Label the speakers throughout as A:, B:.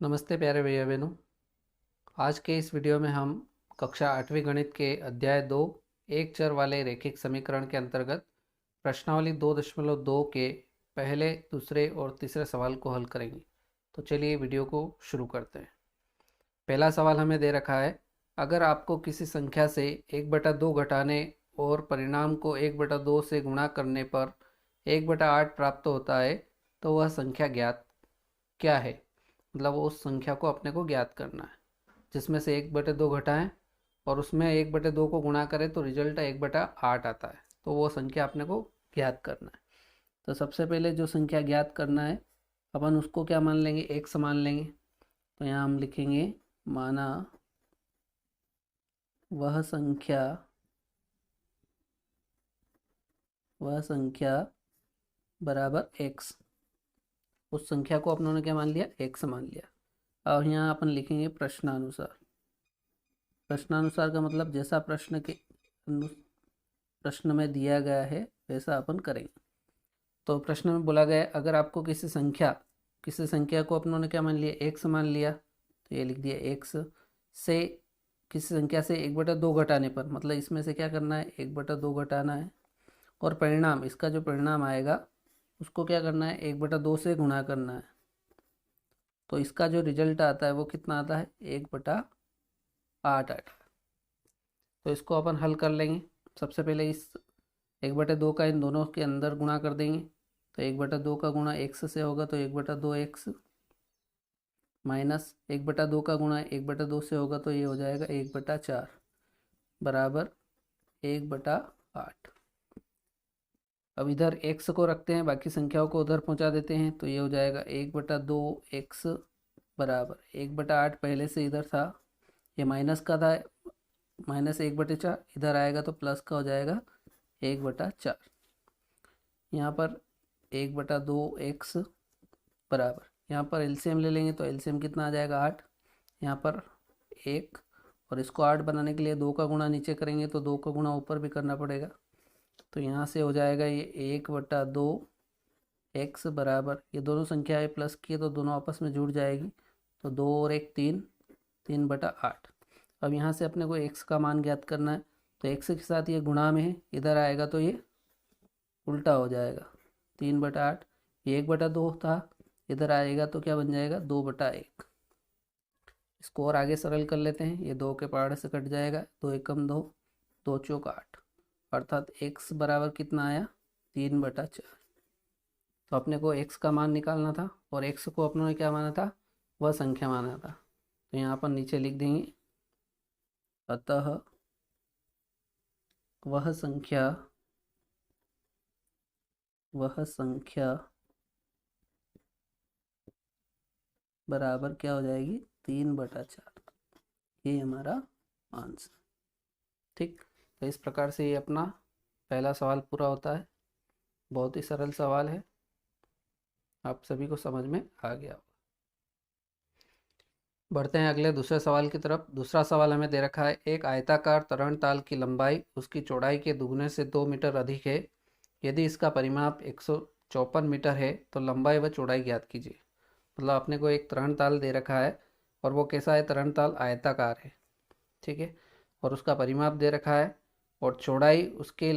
A: नमस्ते प्यारे भैया बहनों। आज के इस वीडियो में हम कक्षा 8वीं गणित के अध्याय 2 एक चर वाले रैखिक समीकरण के अंतर्गत प्रश्नावली 2.2 के पहले, दूसरे और तीसरे सवाल को हल करेंगे। तो चलिए वीडियो को शुरू करते हैं। पहला सवाल हमें दे रखा है, अगर आपको किसी संख्या से 1/2 घटाने और परिणाम को 1/2 से गुणा करने पर 1/8 प्राप्त होता है तो वह संख्या ज्ञात क्या है। मतलब उस संख्या को अपने को ज्ञात करना है जिसमें से 1/2 घटाएं और उसमें 1/2 को गुणा करें तो रिजल्ट 1/8 आता है। तो वो संख्या अपने को ज्ञात करना है। तो सबसे पहले जो संख्या ज्ञात करना है अपन उसको क्या मान लेंगे, x मान लेंगे। तो यहाँ हम लिखेंगे माना वह संख्या बराबर x। उस संख्या को अपनों ने क्या मान लिया, x मान लिया। और यहाँ अपन लिखेंगे प्रश्नानुसार। प्रश्नानुसार का मतलब जैसा प्रश्न में दिया गया है वैसा अपन करेंगे। तो प्रश्न में बोला गया है, अगर आपको किसी संख्या को अपनों ने क्या मान लिया, x मान लिया। तो ये लिख दिया x से किसी संख्या से 1/2 घटाने पर, मतलब इसमें से क्या करना है, 1/2 घटाना है। और परिणाम, इसका जो परिणाम आएगा उसको क्या करना है, 1/2 से गुणा करना है। तो इसका जो रिजल्ट आता है वो कितना आता है, 1/8 आता है। तो इसको अपन हल कर लेंगे। सबसे पहले इस 1/2 का इन दोनों के अंदर गुणा कर देंगे। तो 1/2 का गुणा x से होगा तो 1/2x, माइनस 1/2 का गुणा 1/2 से होगा तो ये हो जाएगा 1/4 बराबर 1/8। अब इधर x को रखते हैं, बाकी संख्याओं को उधर पहुंचा देते हैं। तो ये हो जाएगा 1/2x बराबर 1/8 पहले से इधर था, ये माइनस का था, माइनस 1/4 इधर आएगा तो प्लस का हो जाएगा 1/4। यहाँ पर 1/2x बराबर, यहाँ पर एलसीएम ले लेंगे तो एलसीएम कितना आ जाएगा, 8। यहाँ पर 1, और इसको 8 बनाने के लिए 2 का गुणा नीचे करेंगे तो 2 का गुणा ऊपर भी करना पड़ेगा। तो यहाँ से हो जाएगा ये 1/2x बराबर, ये दोनों संख्याएं प्लस की है तो दोनों आपस में जुड़ जाएगी। तो 2 और 1 3, 3/8। अब यहाँ से अपने को x का मान ज्ञात करना है। तो x के साथ ये गुणा में है, इधर आएगा तो ये उल्टा हो जाएगा, 3/8। ये 1/2 था, इधर आएगा तो क्या बन जाएगा, 2/1। इसको और आगे सरल कर लेते हैं, ये 2 के पहाड़ से कट जाएगा, 2 एकम 2, 2 चौक 8, अर्थात x बराबर कितना आया, 3/4। तो अपने को x का मान निकालना था और x को अपनों ने क्या माना था, वह संख्या माना था। तो यहाँ पर नीचे लिख देंगे, अतः वह संख्या बराबर क्या हो जाएगी, 3/4। ये हमारा आंसर। ठीक, तो इस प्रकार से ये अपना पहला सवाल पूरा होता है। बहुत ही सरल सवाल है, आप सभी को समझ में आ गया होगा। बढ़ते हैं अगले दूसरे सवाल की तरफ। दूसरा सवाल हमें दे रखा है, एक आयताकार तरणताल की लंबाई उसकी चौड़ाई के दुगने से 2 मीटर अधिक है। यदि इसका परिमाप 154 मीटर है तो लंबाई व चौड़ाई ज्ञात कीजिए। मतलब अपने को एक तरणताल दे रखा है और वो कैसा है, तरणताल आयताकार है, ठीक है, और उसका परिमाप दे रखा है और चौड़ाई उसके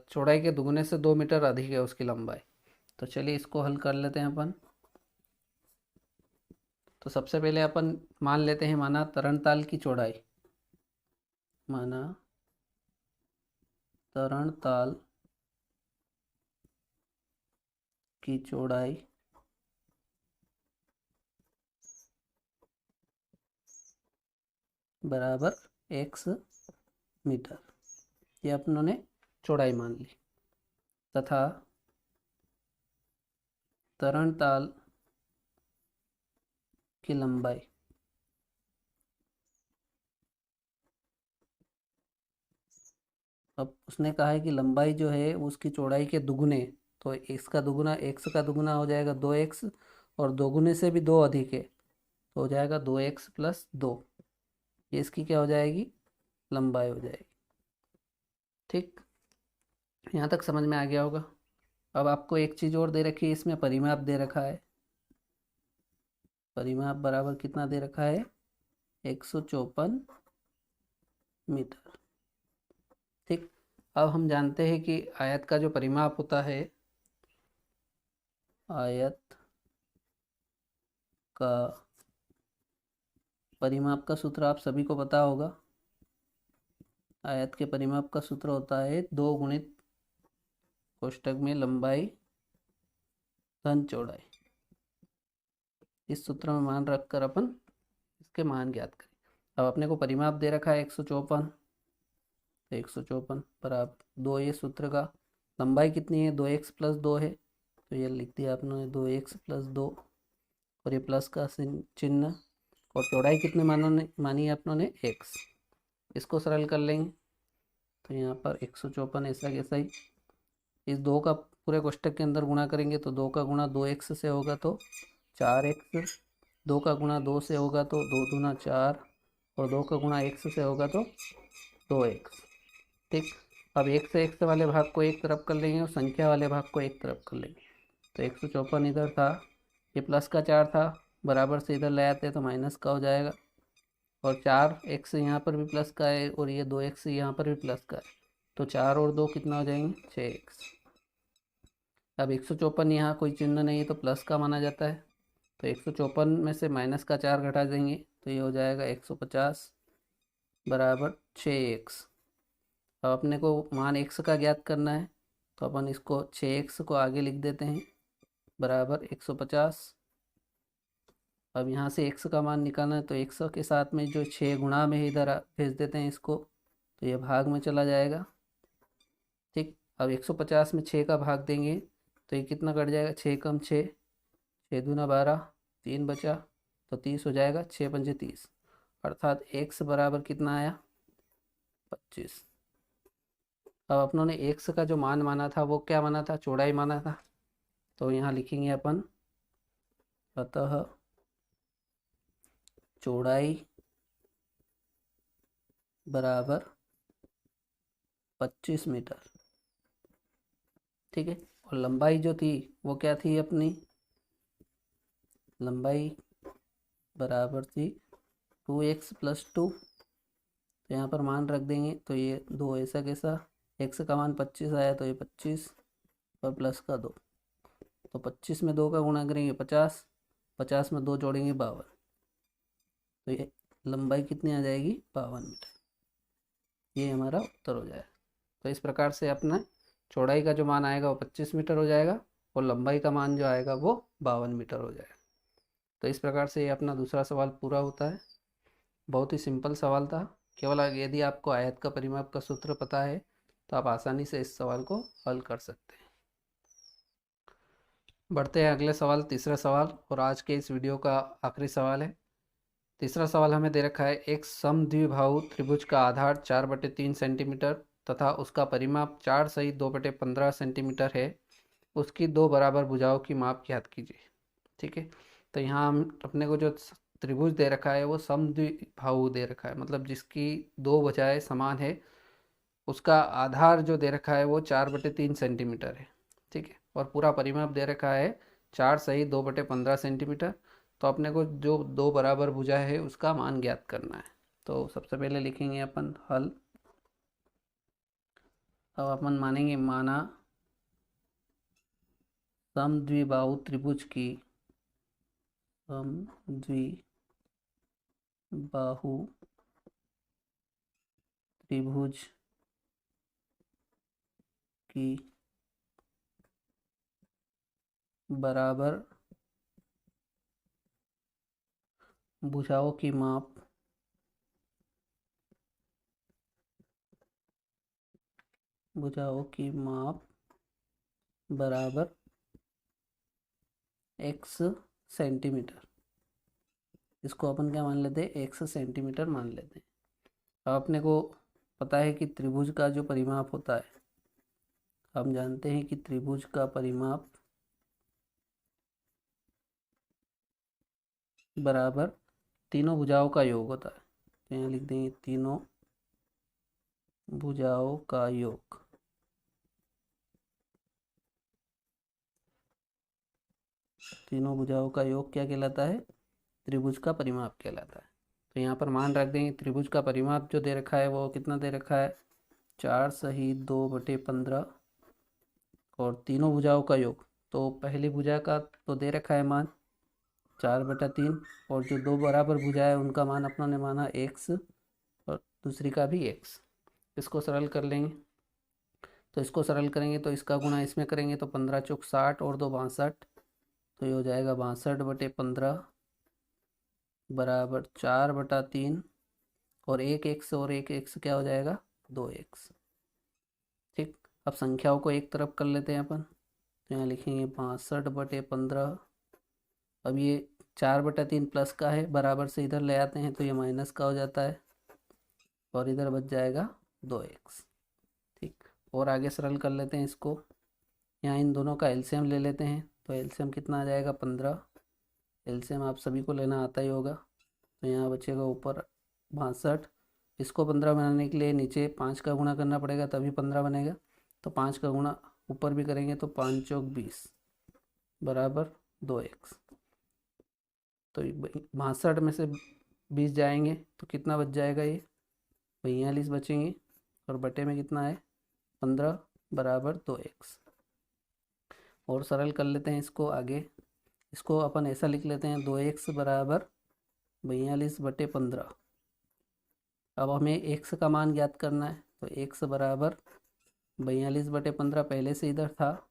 A: चौड़ाई के दुगने से 2 मीटर अधिक है उसकी लंबाई। तो चलिए इसको हल कर लेते हैं अपन। तो सबसे पहले अपन मान लेते हैं, माना तरणताल की चौड़ाई, माना तरणताल की चौड़ाई बराबर x मीटर, ये अपनों ने चौड़ाई मान ली, तथा तरणताल की लंबाई अब उसने कहा है कि लंबाई जो है उसकी चौड़ाई के दुगने, तो इसका दुगना, x का दुगना हो जाएगा 2x, और दोगुने से भी 2 अधिक है तो हो जाएगा 2x प्लस 2। ये इसकी क्या हो जाएगी, लंबाई हो जाएगी। ठीक, यहाँ तक समझ में आ गया होगा। अब आपको एक चीज़ और दे रखी है, इसमें परिमाप दे रखा है। परिमाप बराबर कितना दे रखा है, 154 मीटर। ठीक, अब हम जानते हैं कि आयत का जो परिमाप होता है, आयत का परिमाप का सूत्र आप सभी को पता होगा। आयत के परिमाप का सूत्र होता है 2 गुणित कोष्ठक में लंबाई धन चौड़ाई। इस सूत्र में मान रखकर अपन इसके मान ज्ञात करें। अब अपने को परिमाप दे रखा है 154, तो 154 बराबर 2, ये सूत्र का लंबाई कितनी है, 2x प्लस 2 है, तो ये लिख दिया आपने 2x प्लस 2, और ये प्लस का चिन्ह, और चौड़ाई कितने मानी है अपनों ने, x। इसको सरल कर लेंगे तो यहाँ पर 154 ऐसा कैसा ही, इस 2 का पूरे कोष्ठक के अंदर गुणा करेंगे तो 2 का गुणा 2x से होगा तो 4x, 2 का गुणा 2 से होगा तो 2 दूना 4, और 2 का गुणा x से होगा तो 2x। ठीक, अब x से x वाले भाग को एक तरफ कर लेंगे और संख्या वाले भाग को एक तरफ कर लेंगे। तो 154 इधर था, ये प्लस का 4 था, बराबर से इधर ले आते हैं तो माइनस का हो जाएगा, और 4x यहाँ पर भी प्लस का है, और ये 2x यहाँ पर भी प्लस का है, तो 4 और 2 कितना हो जाएंगे, 6x। अब 154 यहाँ कोई चिन्ह नहीं है तो प्लस का माना जाता है, तो 154 में से माइनस का 4 घटा देंगे तो ये हो जाएगा 150 बराबर 6x। अब अपने को मान x का ज्ञात करना है, तो अपन इसको 6x को आगे लिख देते हैं बराबर 150। अब यहाँ से x का मान निकालना है तो x के साथ में जो 6 गुणा में इधर भेज देते हैं इसको, तो ये भाग में चला जाएगा। ठीक, अब 150 में 6 का भाग देंगे तो ये कितना कट जाएगा, 6 कम 6, 6 दूना 12, 3 बचा तो 30 हो जाएगा, 6 पंजे 30, अर्थात x बराबर कितना आया, 25। अब अपनों ने x का जो मान माना था वो क्या माना था, चौड़ाई माना था, तो यहाँ लिखेंगे अपन, अतः चौड़ाई बराबर 25 मीटर। ठीक है, और लंबाई जो थी वो क्या थी अपनी, लंबाई बराबर थी 2x प्लस 2, तो यहाँ पर मान रख देंगे तो ये 2 ऐसा कैसा, x का मान 25 आया तो ये 25 और प्लस का 2, तो 25 में 2 का गुणा करेंगे 50, 50 में 2 जोड़ेंगे 52, तो ये लंबाई कितनी आ जाएगी, 52 मीटर। ये हमारा उत्तर हो जाएगा। तो इस प्रकार से अपना चौड़ाई का जो मान आएगा वो 25 मीटर हो जाएगा, और लंबाई का मान जो आएगा वो 52 मीटर हो जाएगा। तो इस प्रकार से ये अपना दूसरा सवाल पूरा होता है। बहुत ही सिंपल सवाल था, केवल यदि आपको आयत का परिमाप का सूत्र पता है तो आप आसानी से इस सवाल को हल कर सकते हैं। बढ़ते हैं अगले सवाल, तीसरा सवाल, और आज के इस वीडियो का आखिरी सवाल है। तीसरा सवाल हमें दे रखा है, एक समद्विबाहु त्रिभुज का आधार 4/3 सेंटीमीटर तथा उसका परिमाप 4 सही 2/15 सेंटीमीटर है, उसकी 2 बराबर भुजाओं की माप ज्ञात कीजिए। ठीक है, तो यहाँ हम अपने को जो त्रिभुज दे रखा है वो समद्विबाहु दे रखा है, मतलब जिसकी 2 भुजाएं समान है, उसका आधार जो दे रखा है वो 4/3 सेंटीमीटर है। ठीक है, और पूरा परिमाप दे रखा है 4 सही 2/15 सेंटीमीटर। तो अपने को जो 2 बराबर भुजा है उसका मान ज्ञात करना है। तो सबसे पहले लिखेंगे अपन हल। अब अपन मानेंगे, माना समद्विबाहु त्रिभुज की, समद्विबाहु त्रिभुज की बराबर भुजाओं की माप बराबर x सेंटीमीटर। इसको अपन क्या मान लेते हैं, x सेंटीमीटर मान लेते हैं। अब अपने को पता है कि त्रिभुज का जो परिमाप होता है, हम जानते हैं कि त्रिभुज का परिमाप बराबर तीनों भुजाओं का योग होता है। तो यहाँ लिख देंगे तीनों भुजाओं का योग। तीनों भुजाओं का योग क्या कहलाता है, त्रिभुज का परिमाप कहलाता है। तो यहाँ पर मान रख देंगे, त्रिभुज का परिमाप जो दे रखा है वो कितना दे रखा है, 4 सही 2/15 और तीनों भुजाओं का योग। तो पहली भुजा का तो दे रखा है मान 4/3 और जो दो बराबर भुजा है उनका मान अपना ने माना x और दूसरी का भी x। इसको सरल कर लेंगे, तो इसको सरल करेंगे तो इसका गुणा इसमें करेंगे तो 15 चौक 60 और 2 62, तो ये हो जाएगा 62/15 बराबर 4/3 और एक x और एक x क्या हो जाएगा 2x। ठीक, अब संख्याओं को एक तरफ कर लेते हैं अपन, तो यहाँ लिखेंगे 62/15। अब ये 4/3 प्लस का है, बराबर से इधर ले आते हैं तो ये माइनस का हो जाता है और इधर बच जाएगा 2x। ठीक, और आगे सरल कर लेते हैं इसको, यहाँ इन दोनों का एलसीएम ले लेते हैं, तो एलसीएम कितना आ जाएगा 15। एलसीएम आप सभी को लेना आता ही होगा, तो यहाँ बचेगा ऊपर 62। इसको 15 बनाने के लिए नीचे 5 का गुणा करना पड़ेगा तभी 15 बनेगा, तो 5 का गुणा ऊपर भी करेंगे तो 5 चौक 20 बराबर 2x। तो 62 में से 20 जाएंगे तो कितना बच जाएगा, ये 42 बचेंगे और बटे में कितना है 15 बराबर 2x। और सरल कर लेते हैं इसको आगे, इसको अपन ऐसा लिख लेते हैं 2x बराबर 42/15। अब हमें x का मान ज्ञात करना है, तो x बराबर 42/15 पहले से इधर था,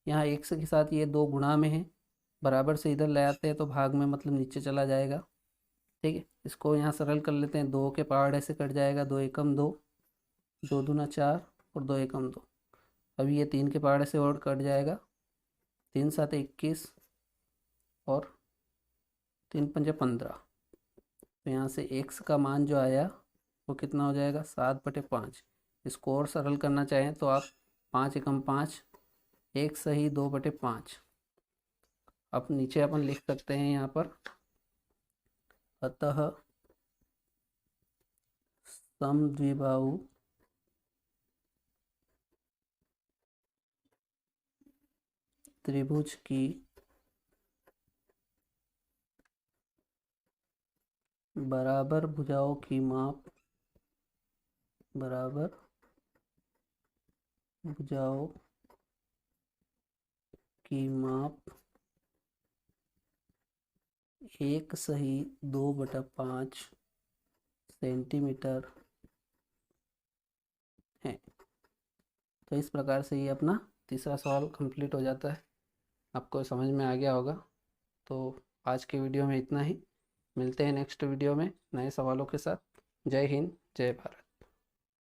A: यहाँ x के साथ ये 2 गुणा में है, बराबर से इधर ले आते हैं तो भाग में मतलब नीचे चला जाएगा। ठीक है, इसको यहाँ सरल कर लेते हैं, 2 के पहाड़े से कट जाएगा, 2 एकम 2, 2 दूना 4 और 2 एकम 2। अभी ये 3 के पहाड़े से और कट जाएगा, 3 7 21 और 3 पंजे 15। तो यहाँ से x का मान जो आया वो कितना हो जाएगा 7/5। इसको और सरल करना चाहें तो आप 5 एकम 5, 1 सही 2/5। अब नीचे अपन लिख सकते हैं यहाँ पर, अतः समद्विबाहु त्रिभुज की बराबर भुजाओं की माप बराबर भुजाओं की माप 1 सही 2/5 सेंटीमीटर है। तो इस प्रकार से ये अपना तीसरा सवाल कंप्लीट हो जाता है। आपको समझ में आ गया होगा। तो आज के वीडियो में इतना ही, मिलते हैं नेक्स्ट वीडियो में नए सवालों के साथ। जय हिंद, जय भारत।